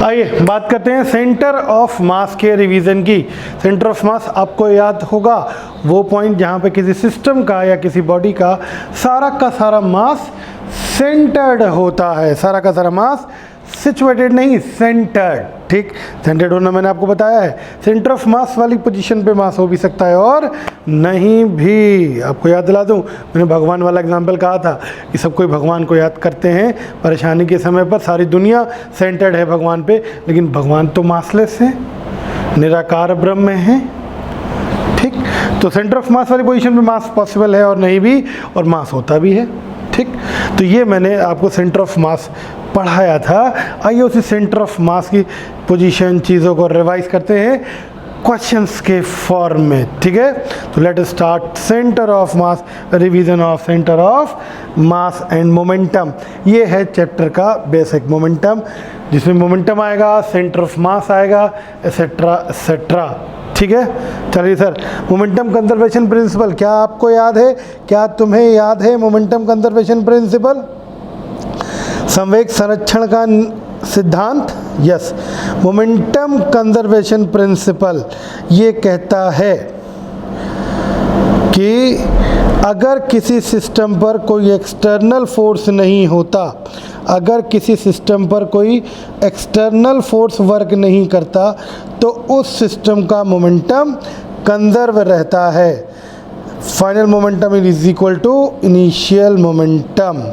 आइए बात करते हैं सेंटर ऑफ मास के रिवीजन की। सेंटर ऑफ मास आपको याद होगा वो पॉइंट जहाँ पे किसी सिस्टम का या किसी बॉडी का सारा मास सेंटर्ड होता है। सारा का सारा मास सिचुएटेड नहीं, सेंटर्ड। ठीक, सेंटर्ड होना मैंने आपको बताया है। सेंटर ऑफ मास वाली पोजीशन पे मास हो भी सकता है और नहीं भी। आपको याद दिला दूं, मैंने भगवान वाला एग्जांपल कहा था कि सब कोई भगवान को याद करते हैं परेशानी के समय पर। सारी दुनिया सेंटर्ड है भगवान पे, लेकिन भगवान तो मासलेस है, निराकार ब्रह्म है। ठीक, तो सेंटर ऑफ मास वाली पोजीशन पे मास पॉसिबल है और नहीं भी, और मास होता भी है। ठीक, तो ये मैंने आपको सेंटर ऑफ मास पढ़ाया था। आइए उसी सेंटर ऑफ मास की पोजीशन चीज़ों को रिवाइज करते हैं क्वेश्चंस के फॉर्म में। ठीक है, तो let us start centre of mass, revision of centre of mass and momentum. ये है चैप्टर का बेसिक मोमेंटम, जिसमें मोमेंटम आएगा, सेंटर ऑफ मास आएगा, एसेट्रा एसेट्रा। ठीक है, चलिए सर, मोमेंटम कंजर्वेशन प्रिंसिपल क्या आपको याद है? क्या तुम्हें याद है मोमेंटम कंजर्वेशन प्रिंसिपल? संवेग संरक्षण का सिद्धांत। यस, मोमेंटम कंजर्वेशन प्रिंसिपल ये कहता है कि अगर किसी सिस्टम पर कोई एक्सटर्नल फोर्स नहीं होता, अगर किसी सिस्टम पर कोई एक्सटर्नल फोर्स वर्क नहीं करता, तो उस सिस्टम का मोमेंटम कंजर्व रहता है। Final momentum is equal to initial momentum.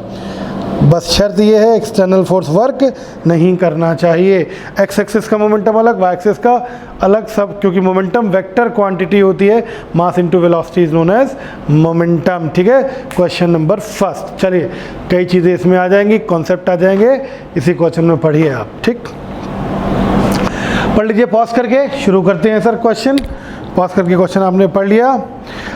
बस शर्त ये है एक्सटर्नल फोर्स वर्क नहीं करना चाहिए। एक्स एक्सिस का मोमेंटम अलग, वाई एक्सिस का अलग, सब क्योंकि मोमेंटम वेक्टर क्वांटिटी होती है। Mass into velocity is known as momentum. ठीक है, क्वेश्चन नंबर फर्स्ट। चलिए, कई चीज़ें इसमें आ जाएंगी, कॉन्सेप्ट आ जाएंगे, इसी क्वेश्चन में पढ़िए आप। ठीक, पढ़ लीजिए पॉज करके, शुरू करते हैं सर क्वेश्चन। पॉज करके क्वेश्चन आपने पढ़ लिया।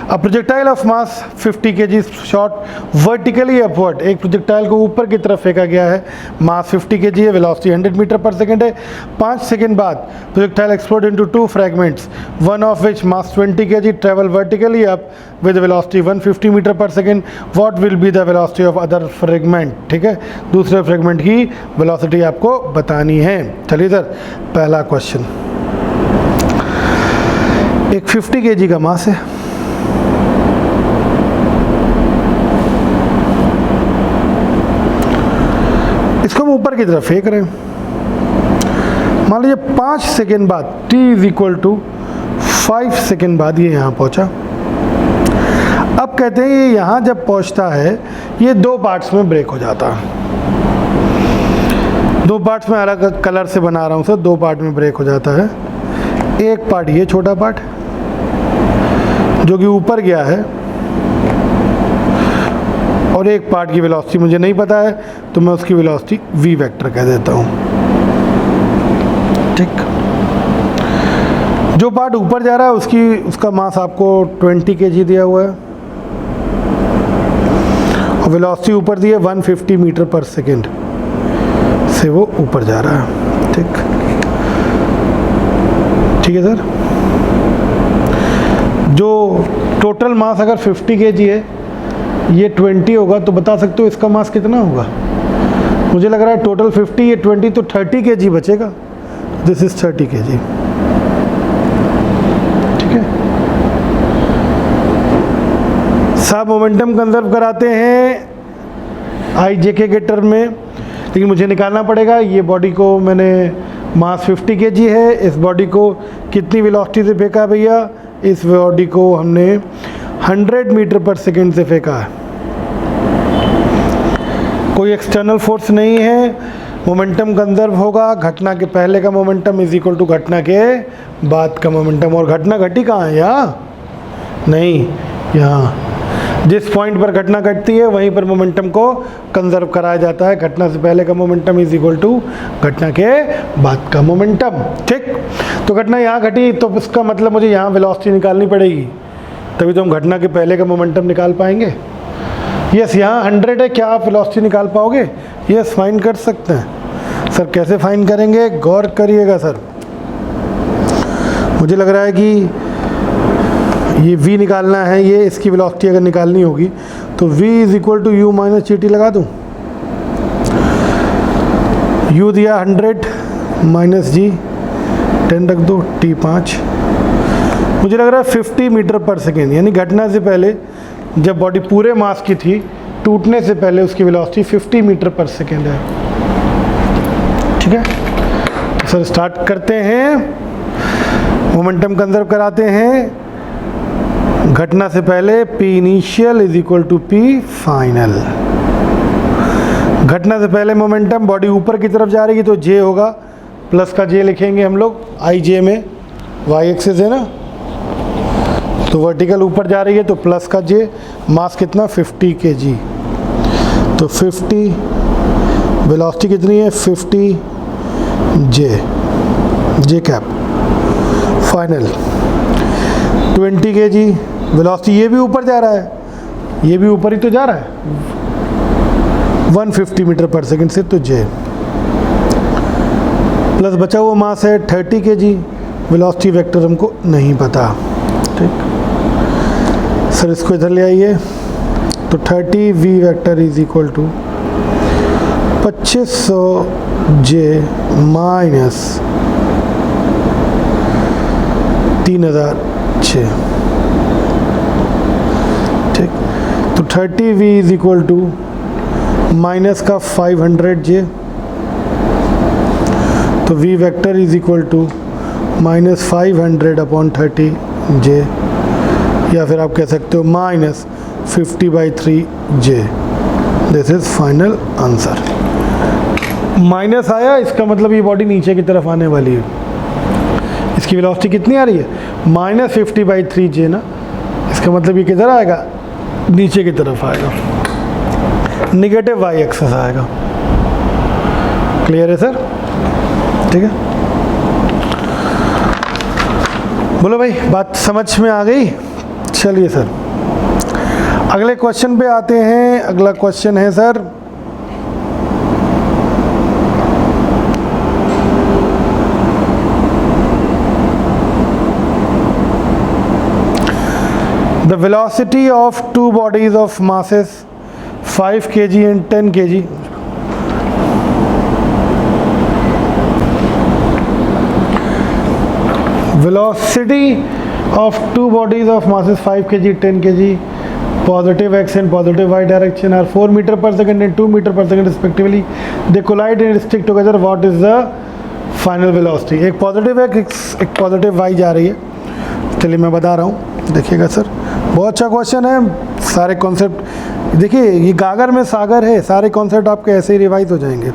A projectile of mass 50 kg shot vertically upward. एक प्रोजेक्टाइल को ऊपर की तरफ फेंका गया है, मास 50 kg है, वेलोसिटी 100 मीटर पर सेकेंड है। 5 सेकेंड बाद projectile explode into 2 fragments, one of which mass 20 kg travel vertically up with velocity 150 metre per second. What will be the velocity of other fragment? ठीक है, दूसरे fragment की velocity आपको बतानी है। चलिए सर, पहला क्वेश्चन, एक 50 kg का मास है, इसको हम ऊपर की तरफ फेंक रहे हैं। मान लीजिए 5 सेकेंड बाद, t is equal to 5 second बाद ये यहाँ पहुँचा। अब कहते हैं ये यहाँ जब पहुँचता है, ये 2 पार्ट्स में ब्रेक हो जाता है। 2 पार्ट्स में अलग कलर से बना रहा हूँ सर, 2 पार्ट में ब्रेक हो जाता है। एक पार्ट ये छोटा पार्ट जो कि ऊपर गया है, और एक पार्ट की वेलोसिटी मुझे नहीं पता है, तो मैं उसकी वेलोसिटी v वेक्टर कह देता हूँ। ठीक, जो पार्ट ऊपर जा रहा है उसका मास आपको 20 kg दिया हुआ है, और वेलोसिटी ऊपर दी है 150 मीटर पर सेकेंड से वो ऊपर जा रहा है। ठीक, ठीक है सर। जो टोटल मास अगर 50 kg है, ये 20 होगा, तो बता सकते हो इसका मास कितना होगा? मुझे लग रहा है टोटल 50, ये 20, तो 30 kg बचेगा। This is 30 kg। ठीक है, सब मोमेंटम कंजर्व कराते हैं IJK के टर्म में, लेकिन मुझे निकालना पड़ेगा। ये बॉडी को मैंने मास 50 kg है, इस बॉडी को कितनी वेलोसिटी से फेंका भैया? इस बॉडी को हमने 100 मीटर पर सेकेंड से फेंका है। कोई एक्सटर्नल फोर्स नहीं है, मोमेंटम कंजर्व होगा। घटना के पहले का मोमेंटम इज इक्वल टू घटना के बाद का मोमेंटम। और घटना घटी कहाँ है? यहाँ नहीं, यहाँ जिस पॉइंट पर घटना घटती है वहीं पर मोमेंटम को कंजर्व कराया जाता है। घटना से पहले का मोमेंटम इज इक्वल टू घटना के बाद का मोमेंटम। ठीक, तो घटना यहाँ घटी, तो उसका मतलब मुझे यहाँ वेलोसिटी निकालनी पड़ेगी, तभी तो हम घटना के पहले का मोमेंटम निकाल पाएंगे। यस, यहाँ 100 है, क्या आप वेलोसिटी निकाल पाओगे? यस, फाइंड कर सकते हैं सर। कैसे फाइंड करेंगे? गौर करिएगा सर। मुझे लग रहा है कि ये v निकालना है, ये इसकी वेलोसिटी अगर निकालनी होगी तो v is equal to u minus gt लगा दूँ। u दिया 100, माइनस जी 10 रख दो, टी 5, मुझे लग रहा है 50 मीटर पर सेकेंड, यानी घटना से पहले जब बॉडी पूरे मास की थी, टूटने से पहले उसकी वेलोसिटी 50 मीटर पर सेकेंड है। ठीक है, तो सर स्टार्ट करते हैं, मोमेंटम कंजर्व कराते हैं। घटना से पहले P initial is equal to P final. घटना से पहले मोमेंटम बॉडी ऊपर की तरफ जा रही है तो J होगा, प्लस का J लिखेंगे हम लोग, आई जे में y एक्सिस है ना, तो वर्टिकल ऊपर जा रही है तो प्लस का J, मास कितना 50 kg, तो 50, वेलोसिटी कितनी है 50 J cap final 20 kg, velocity ये भी ऊपर जा रहा है, ये भी ऊपर ही तो जा रहा है 150 मीटर पर सेकंड से, तो J प्लस बचा हुआ मास है 30 kg, वेलोसिटी वेक्टर हमको नहीं पता। ठीक सर, इसको इधर ले आइए, तो 30 v vector is equal to 2500 J minus 3006। ठीक, तो 30 v is equal to minus का 500 J, तो v vector is equal to minus 500 upon 30 J, या फिर आप कह सकते हो minus 50/3 J। This is final answer. Minus आया, इसका मतलब ये बॉडी नीचे की तरफ आने वाली है। इसकी वेलोसिटी कितनी आ रही है माइनस 50/3 J ना, इसका मतलब ये किधर आएगा, नीचे की तरफ आएगा, निगेटिव y एक्सिस आएगा। क्लियर है सर? ठीक है, बोलो भाई, बात समझ में आ गई? चलिए सर अगले क्वेश्चन पे आते हैं। अगला क्वेश्चन है sir, the velocity of two bodies of masses 5 kg and 10 kg velocity of two bodies of masses 5 kg 10 kg positive x and positive y direction are 4 meter per second and 2 meter per second respectively, they collide and stick together, what is the final velocity? एक positive x एक positive y जा रही है। चलिए मैं बता रहा हूँ, देखिएगा सर, बहुत अच्छा क्वेश्चन है। सारे कॉन्सेप्ट देखिए, ये गागर में सागर है, सारे कॉन्सेप्ट आपके ऐसे ही रिवाइज हो जाएंगे।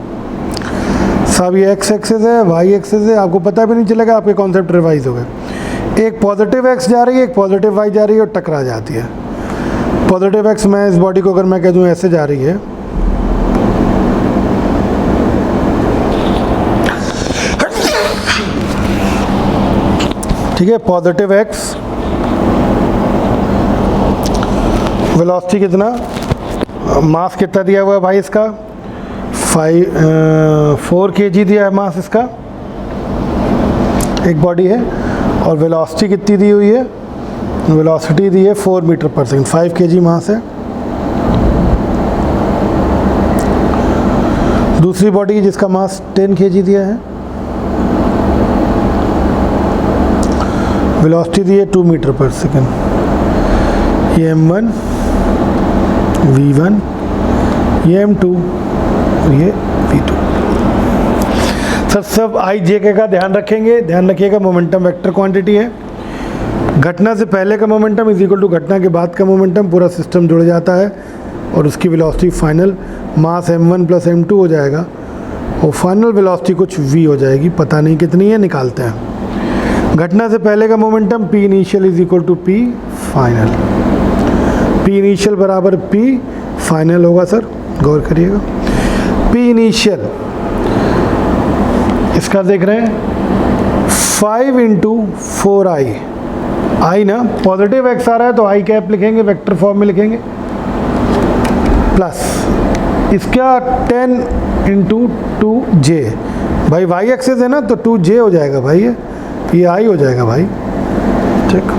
सब ये x एक्सिस है, y एक्सिस है, आपको पता भी नहीं चलेगा, आपके कॉन्सेप्ट रिवाइज हो गए। एक पॉजिटिव x जा रही है, एक पॉजिटिव y जा रही है और टकरा जाती है। पॉजिटिव x में इस बॉडी को अगर मैं कह दूँ ऐसे जा रही है, ठीक है, पॉजिटिव x, वेलोसिटी कितना, मास कितना दिया हुआ है भाई इसका 4 kg दिया है मास इसका, एक बॉडी है, और वेलोसिटी कितनी दी हुई है, वेलोसिटी दी है 4 मीटर पर सेकंड, 5 kg मास है। दूसरी बॉडी जिसका मास 10 kg दिया है, वेलोसिटी दी है 2 मीटर पर सेकंड। ये m1, v1, ये m2, ये v2। सर सब आई जे के का ध्यान रखेंगे, ध्यान रखिएगा, मोमेंटम वेक्टर क्वांटिटी है। घटना से पहले का मोमेंटम इज इक्वल टू घटना के बाद का मोमेंटम, पूरा सिस्टम जुड़ जाता है और उसकी वेलोसिटी फाइनल मास m1 प्लस m2 हो जाएगा और फाइनल वेलोसिटी कुछ v हो जाएगी, पता नहीं कितनी है, निकालते हैं। घटना से पहले का momentum p initial is equal to p final, p initial बराबर p फाइनल होगा। सर गौर करिएगा, P इनिशियल इसका देख रहे हैं 5 इंटू 4i, आई ना पॉजिटिव x आ रहा है तो आई कैप लिखेंगे, वेक्टर फॉर्म में लिखेंगे, प्लस इसका 10 इंटू 2j, भाई y एक्सिस है ना तो 2j हो जाएगा भाई, ये आई हो जाएगा भाई। ठीक,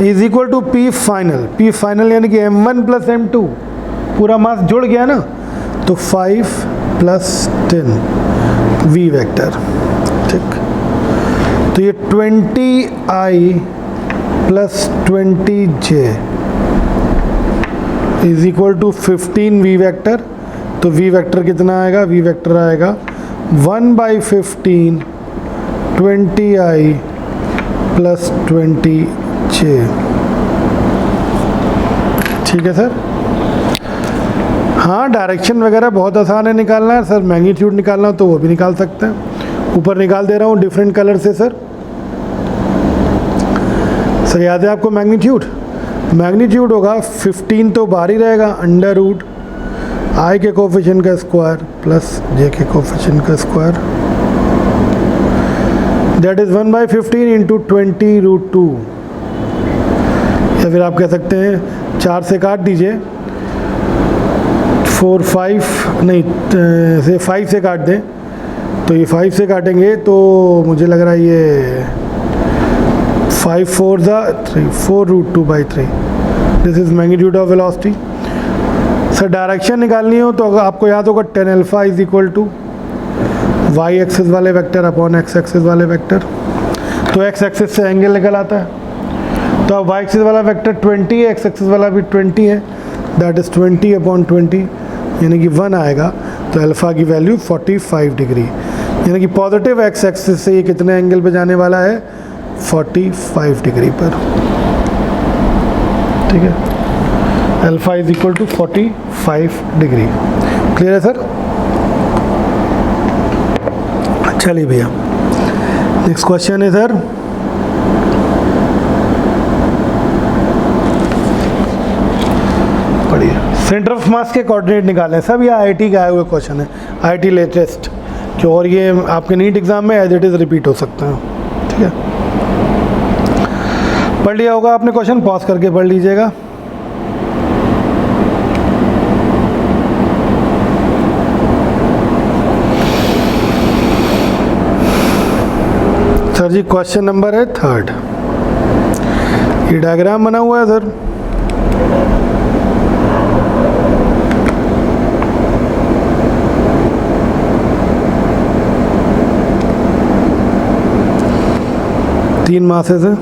is equal to P final, P final यानी कि m1 प्लस m2, पूरा मास जुड़ गया ना, तो 5 प्लस 10 वी वेक्टर, ठीक। तो ये 20i plus 20j is equal to 15 V vector. तो वी वेक्टर कितना आएगा? वी वेक्टर आएगा 1/15 20i प्लस 20j। ठीक है सर। हाँ, डायरेक्शन वगैरह बहुत आसान है निकालना है सर। मैग्नीट्यूड निकालना हो तो वो भी निकाल सकते हैं। ऊपर निकाल दे रहा हूँ डिफरेंट कलर से सर। सर याद है आपको मैग्नीट्यूड? मैग्नीट्यूड होगा 15 तो बाहर ही रहेगा, अंडर रूट आई के कोफिशिएंट का स्क्वायर प्लस जे के कोफिशिएंट का स्क्वायर, दैट इज 1/15 इंटू 20√2। या फिर आप कह सकते हैं 4 से काट दीजिए, 4 5 नहीं से 5 से काट दें, तो ये 5 से काटेंगे तो मुझे लग रहा है ये 5 4 3 4√2/3। This is magnitude of velocity. Sir direction निकालनी हो तो आपको याद होगा tan alpha is equal to Y axis वाले वेक्टर अपॉन एक्स एक्सिस वाले वेक्टर। तो एक्स एक्सिस से एंगल निकल आता है। तो अब वाई एक्सिस वाला वेक्टर 20 है, एक्स एक्सिस वाला भी 20 है, दैट इज 20/20 यानी कि 1 आएगा। तो अल्फ़ा की वैल्यू 45 डिग्री, यानी कि पॉजिटिव एक्स एक्सिस से ये कितने एंगल पे जाने वाला है? 45 डिग्री पर। ठीक है, alpha is equal to 45 degree. Clear है सर? चलिए भैया, नेक्स्ट क्वेश्चन है सर। पढ़िए, सेंटर ऑफ मास के कोऑर्डिनेट निकालें। सब ये आईआईटी का आया हुआ क्वेश्चन है, आईआईटी लेटेस्ट, जो और ये आपके नीट एग्जाम में एज इट इज़ रिपीट हो सकता है। ठीक है, पढ़ लिया होगा आपने क्वेश्चन, पॉज करके पढ़ लीजिएगा। सर जी क्वेश्चन नंबर है 3। ये डायग्राम बना हुआ है सर। तीन मासेस है,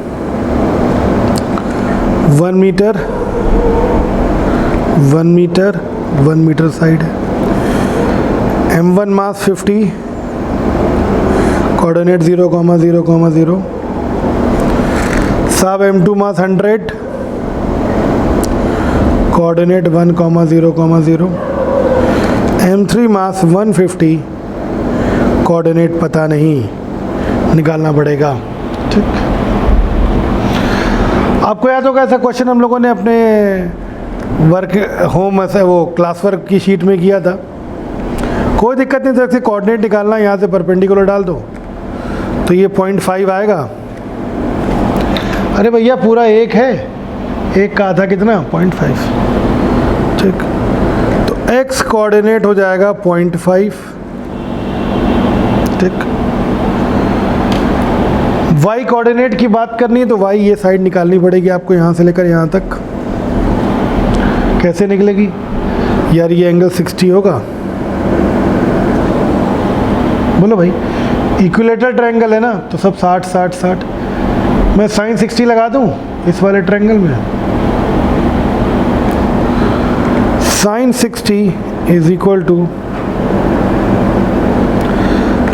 1 मीटर 1 मीटर 1 मीटर साइड है। m1 मास 50, कोऑर्डिनेट 0,0,0। सब m2 मास 100, कोऑर्डिनेट 1,0,0। m3 मास 150, कोऑर्डिनेट पता नहीं, निकालना पड़ेगा। ठीक, आपको याद होगा ऐसा क्वेश्चन हम लोगों ने अपने वर्क होम ऐसे वो क्लास वर्क की शीट में किया था। कोई दिक्कत नहीं, जैसे कोऑर्डिनेट निकालना, यहाँ से परपेंडिकुलर डाल दो तो ये 0.5 आएगा। अरे भैया पूरा एक है, एक का आधा कितना? 0.5। ठीक, तो x कोऑर्डिनेट हो जाएगा 0.5। ठीक, y कोऑर्डिनेट की बात करनी है तो y ये साइड निकालनी पड़ेगी आपको, यहाँ से लेकर यहाँ तक। कैसे निकलेगी यार? ये एंगल 60 होगा। बोलो भाई, इक्विलेटरल ट्रायंगल है ना, तो सब 60 60 60। मैं sin 60 लगा दूं इस वाले ट्रायंगल में। sin 60 is equal to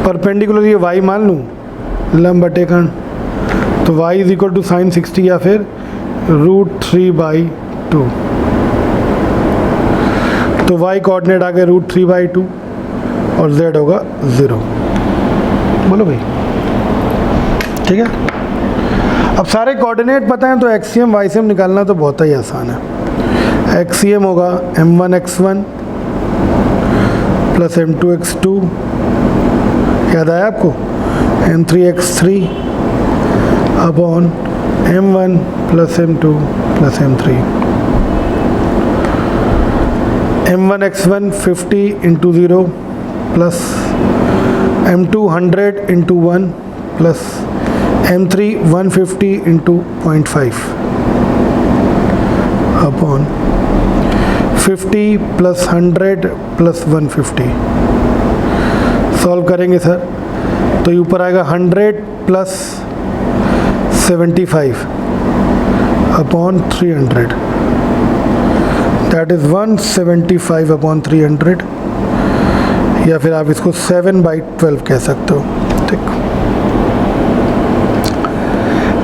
perpendicular, ये y मान लूँ, लंब बटे कर्ण, तो y is equal to sin 60 या फिर √3/2। तो y कोऑर्डिनेट आ गए √3/2 और z होगा 0। बोलो भाई, ठीक है। अब सारे कोऑर्डिनेट पता हैं तो एक्सियम वाईसियम निकालना तो बहुत ही आसान है। एक्सियम होगा m1x1 प्लस m2x2, याद आया आपको, m3x3 upon m1 plus m2 plus m3। m1x1 50 into 0 plus m2 100 into 1 plus m3 150 into 0.5 upon 50 plus 100 plus 150। Solve करेंगे सर तो ये ऊपर आएगा 100 plus 75 upon 300, that is 175 upon 300, या फिर आप इसको 7/12 कह सकते हो। ठीक,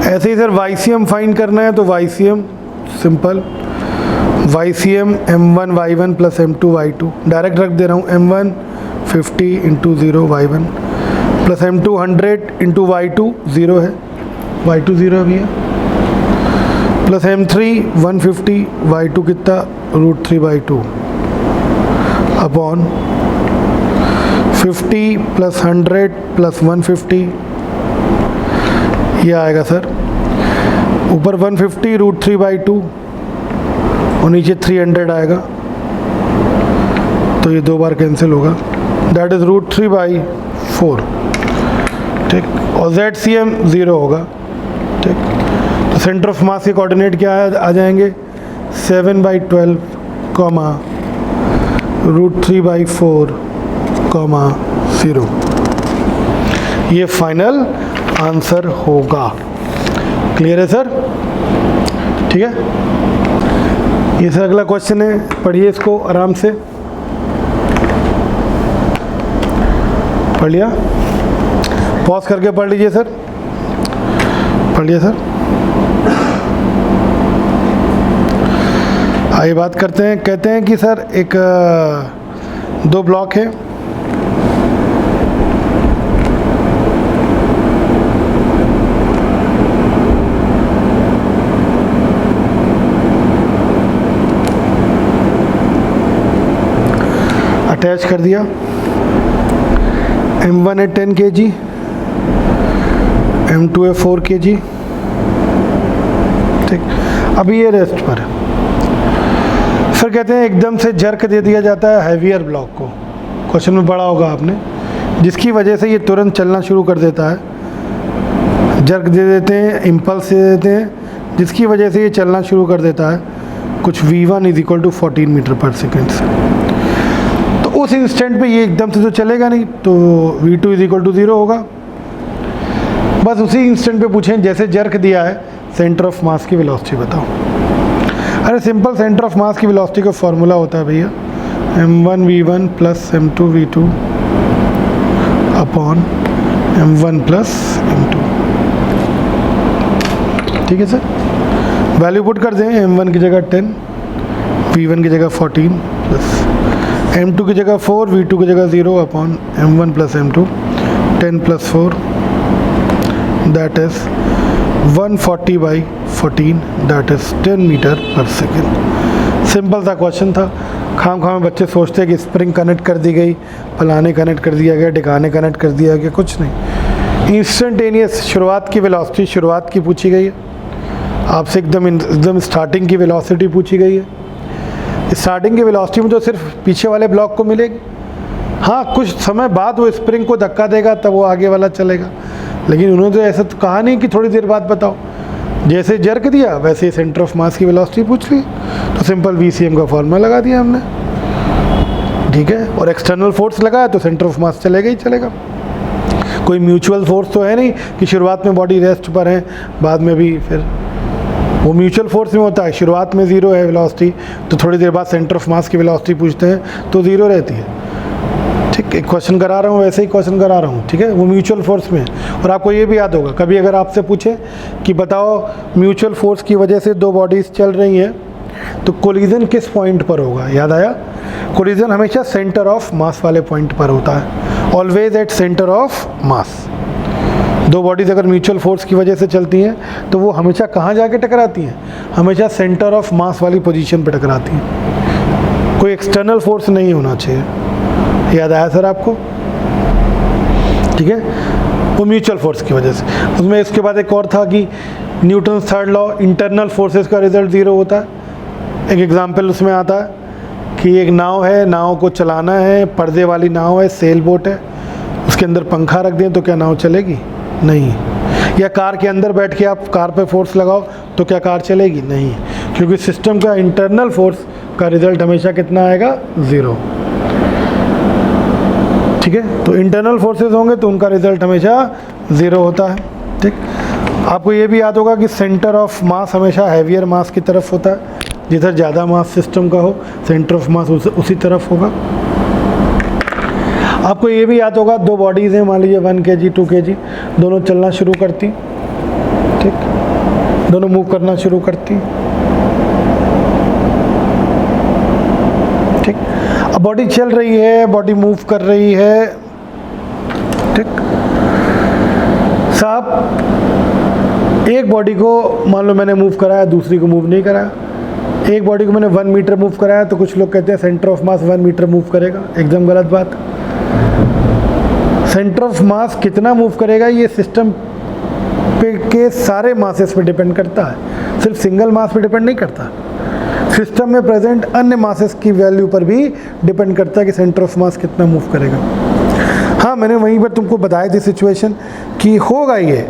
ऐसे ही सर YCM फाइंड करना है तो YCM simple, YCM M1 Y1 plus M2 Y2, direct रख दे रहा हूँ, M1 50 into 0 Y1 plus M2 100 into Y2 0 है, Y2 0 भी है, प्लस M3 150 Y2 कितना √3/2 अपॉन 50 प्लस 100 प्लस 150, ये आएगा सर ऊपर 150 √3/2 और नीचे 300 आएगा, तो ये 2 बार कैंसिल होगा, दैट इज़ √3/4। ठीक, और ZCM 0 होगा। ठीक, तो सेंटर ऑफ मास के कोऑर्डिनेट क्या आ जाएंगे 7/12 कॉमा √3/4 कॉमा 0, ये फाइनल आंसर होगा। क्लियर है सर? ठीक है, ये सर अगला क्वेश्चन है, पढ़िए इसको आराम से, पढ़ लिया? पॉज करके पढ़ लीजिए सर, पढ़िए सर। आइए बात करते हैं, कहते हैं कि सर एक 2 ब्लॉक है, अटैच कर दिया, M1 है 10 kg, M2 है 4 kg। ठीक, अभी ये रेस्ट पर है। फिर कहते हैं एकदम से जर्क दे दिया जाता है हैवियर ब्लॉक को, क्वेश्चन में पढ़ा होगा आपने, जिसकी वजह से ये तुरंत चलना शुरू कर देता है। जर्क दे देते हैं, इम्पल्स दे देते हैं, जिसकी वजह से ये चलना शुरू कर देता है कुछ V1 = 14 मीटर पर सेकेंड से। उस इंस्टेंट पे ये एकदम से तो चलेगा नहीं, तो V2 = 0 होगा। बस उसी इंस्टेंट पे पूछें जैसे जर्क दिया है सेंटर ऑफ मास की वेलोसिटी बताओ। अरे सिंपल, सेंटर ऑफ मास की वेलोसिटी का फॉर्मूला होता है भैया M1 V1 plus M2 V2 upon M1 plus M2। ठीक है सर, वैल्यू पुट कर दें, M1 की जगह 10, V1 की जगह 14 प्लस M2 की जगह 4, V2 की जगह 0 upon M1 plus M2, 10 plus 4, that is 140/14, that is 10 metre per second. Simple सा क्वेश्चन था। खाम में बच्चे सोचते हैं कि स्प्रिंग कनेक्ट कर दी गई, फलाने कनेक्ट कर दिया गया, ढिकाने कनेक्ट कर दिया गया, कुछ नहीं। इंस्टेंटेनियस शुरुआत की वेलोसिटी, शुरुआत की पूछी गई है आपसे, एकदम स्टार्टिंग की वेलोसिटी पूछी गई है। स्टार्टिंग की वेलोसिटी में तो सिर्फ पीछे वाले ब्लॉक को मिलेगी, हाँ कुछ समय बाद वो स्प्रिंग को धक्का देगा तब वो आगे वाला चलेगा, लेकिन उन्होंने तो ऐसा तो कहा नहीं कि थोड़ी देर बाद बताओ। जैसे जर्क दिया वैसे ही सेंटर ऑफ मास की वेलोसिटी पूछ ली, तो सिंपल VCM का फॉर्मूला लगा दिया हमने। ठीक है, और एक्सटर्नल फोर्स लगाया तो सेंटर ऑफ मास चलेगा ही चलेगा। कोई म्यूचुअल फोर्स तो है नहीं कि शुरुआत में बॉडी रेस्ट पर है बाद में भी, फिर वो म्यूचुअल फोर्स में होता है, शुरुआत में 0 है वेलोसिटी, तो थोड़ी देर बाद सेंटर ऑफ मास की वेलोसिटी पूछते हैं तो 0 रहती है। ठीक, एक क्वेश्चन करा रहा हूँ वैसे ही क्वेश्चन करा रहा हूँ। ठीक है, वो म्यूचुअल फोर्स में। और आपको ये भी याद होगा, कभी अगर आपसे पूछे कि बताओ म्यूचुअल फोर्स की वजह से 2 बॉडीज़ चल रही हैं तो कोलिजन किस पॉइंट पर होगा, याद आया? कोलिजन हमेशा सेंटर ऑफ मास वाले पॉइंट पर होता है, always at centre of mass. 2 bodies अगर म्यूचुअल फोर्स की वजह से चलती हैं तो वो हमेशा कहाँ जाके टकराती हैं? हमेशा सेंटर ऑफ मास वाली पोजीशन पर टकराती हैं। कोई एक्सटर्नल फोर्स नहीं होना चाहिए। याद आया सर आपको? ठीक है, वो म्यूचुअल फोर्स की वजह से। उसमें इसके बाद एक और था कि Newton third law, internal forces का रिजल्ट 0 होता है। एक एग्जाम्पल उसमें आता है कि एक नाव है, नाव को चलाना है, पर्दे वाली नाव है, सेल बोट है, उसके अंदर पंखा रख दें तो क्या नाव चलेगी? नहीं। या कार के अंदर बैठ के आप कार पे फोर्स लगाओ तो क्या कार चलेगी? नहीं, क्योंकि सिस्टम का इंटरनल फोर्स का रिजल्ट हमेशा कितना आएगा? 0। ठीक है, तो इंटरनल फोर्सेस होंगे तो उनका रिजल्ट हमेशा 0 होता है। ठीक, आपको ये भी याद होगा कि सेंटर ऑफ मास हमेशा हैवियर मास की तरफ होता है, जिधर ज़्यादा मास सिस्टम का हो सेंटर ऑफ मास उसी तरफ होगा। आपको ये भी याद होगा, दो बॉडीज़ हैं, मान लीजिए 1 kg 2 kg, दोनों चलना शुरू करती, ठीक, दोनों मूव करना शुरू करती। ठीक, अब बॉडी चल रही है, बॉडी मूव कर रही है। ठीक साहब, एक बॉडी को मान लो मैंने मूव कराया, दूसरी को मूव नहीं कराया। एक बॉडी को मैंने 1 मीटर मूव कराया तो कुछ लोग कहते हैं centre of mass 1 metre move करेगा, एकदम गलत बात। सेंटर ऑफ मास कितना मूव करेगा ये सिस्टम पे के सारे मासेस पे डिपेंड करता है, सिर्फ सिंगल मास पे डिपेंड नहीं करता। सिस्टम में प्रेजेंट अन्य मासेस की वैल्यू पर भी डिपेंड करता है कि सेंटर ऑफ मास कितना मूव करेगा। हाँ, मैंने वहीं पर तुमको बताई थी सिचुएशन कि होगा ये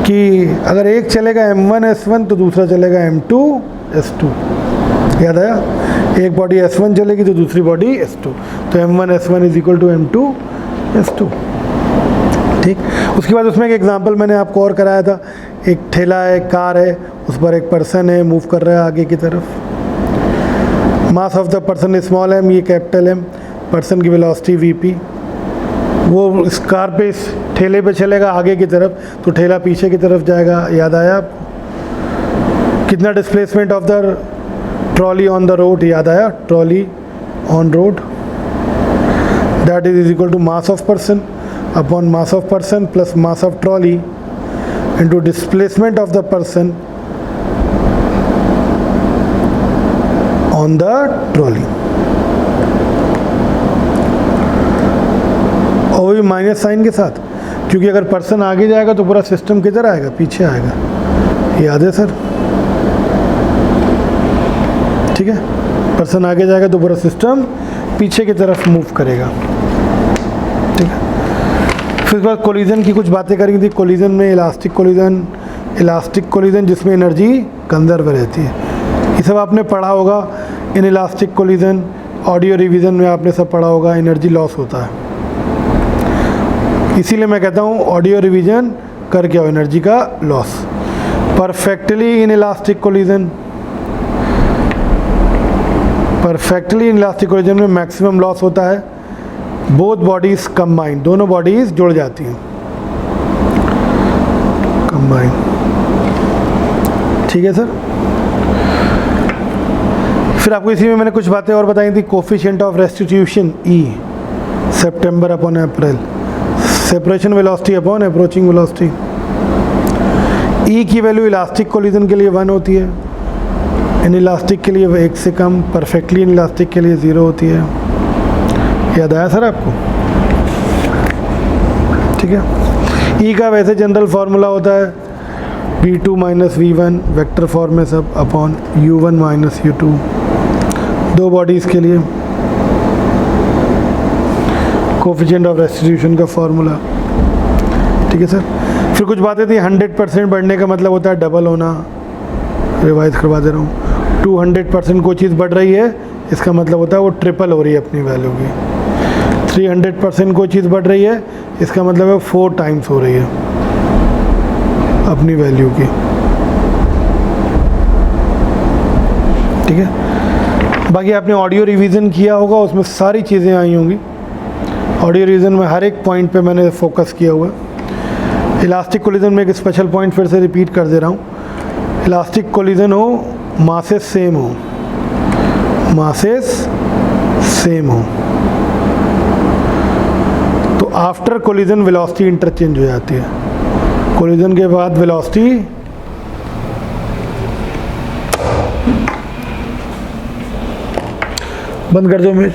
कि अगर एक चलेगा m1 s1 तो दूसरा चलेगा m2 s2। याद आया, एक बॉडी s1 चलेगी तो दूसरी बॉडी s2, तो m1 s1 is equal to m2 s2। ठीक, उसके बाद उसमें एक एग्जांपल मैंने आपको और कराया था, एक ठेला है, एक कार है, उस पर एक पर्सन है, मूव कर रहा है आगे की तरफ। Mass of the person small m, ये कैपिटल M, पर्सन की वेलोसिटी vp। वो इस कार पे, इस ठेले पे चलेगा आगे की तरफ तो ठेला पीछे की तरफ जाएगा। याद आया आपको? कितना displacement of the trolley on the road, याद आया, trolley on road, that is equal to mass of person upon mass of person plus mass of trolley into displacement of the person on the trolley. और वो भी minus sign के साथ, क्योंकि अगर person आगे जाएगा तो पूरा सिस्टम किधर आएगा, पीछे आएगा। याद है सर? ठीक है, पर्सन आगे जाएगा तो पूरा सिस्टम पीछे की तरफ मूव करेगा। ठीक है, फिर उसके बाद कोलिजन की कुछ बातें करेंगे थी। कोलिजन में इलास्टिक कोलिजन जिसमें एनर्जी कंजर्व रहती है, ये सब आपने पढ़ा होगा। In elastic collision audio revision में आपने सब पढ़ा होगा, एनर्जी लॉस होता है। इसीलिए मैं कहता हूँ ऑडियो रिवीजन करके आओ, एनर्जी का loss. Perfectly in elastic collision में मैक्सिमम लॉस होता है। बोथ बॉडीज कंबाइन, दोनों बॉडीज जुड़ जाती हैं, कंबाइन। ठीक है सर। फिर आपको इसी में मैंने कुछ बातें और बताई थी। Coefficient of restitution E, September upon April, separation velocity upon approaching velocity. E की वैल्यू इलास्टिक कोलिजन के लिए 1 होती है, इन इलास्टिक के लिए 1 से कम, परफेक्टली इन इलास्टिक के लिए 0 होती है। याद आया सर आपको? ठीक है, E का वैसे जनरल फार्मूला होता है V2 minus V1 vector form में सब अपॉन U1 माइनस U2, दो बॉडीज़ के लिए कोफिशिएंट ऑफ रेस्टिट्यूशन का फार्मूला। ठीक है सर। फिर कुछ बातें थी, 100% बढ़ने का मतलब होता है डबल होना, रिवाइज करवा दे रहा हूँ। 200% कोई चीज़ बढ़ रही है, इसका मतलब होता है वो ट्रिपल हो रही है अपनी वैल्यू की। 300% कोई चीज़ बढ़ रही है, इसका मतलब है 4 टाइम्स हो रही है अपनी वैल्यू की। ठीक है, बाकी आपने ऑडियो रिवीजन किया होगा, उसमें सारी चीज़ें आई होंगी। ऑडियो रिवीजन में हर एक पॉइंट पे मैंने फोकस किया हुआ है। इलास्टिक कोलिजन में एक स्पेशल पॉइंट फिर से रिपीट कर दे रहा हूँ। इलास्टिक कोलिजन हो, मासेस सेम हो, तो आफ्टर कोलिजन वेलोसिटी इंटरचेंज हो जाती है। कोलिजन के बाद वेलोसिटी बंद कर दो। मैं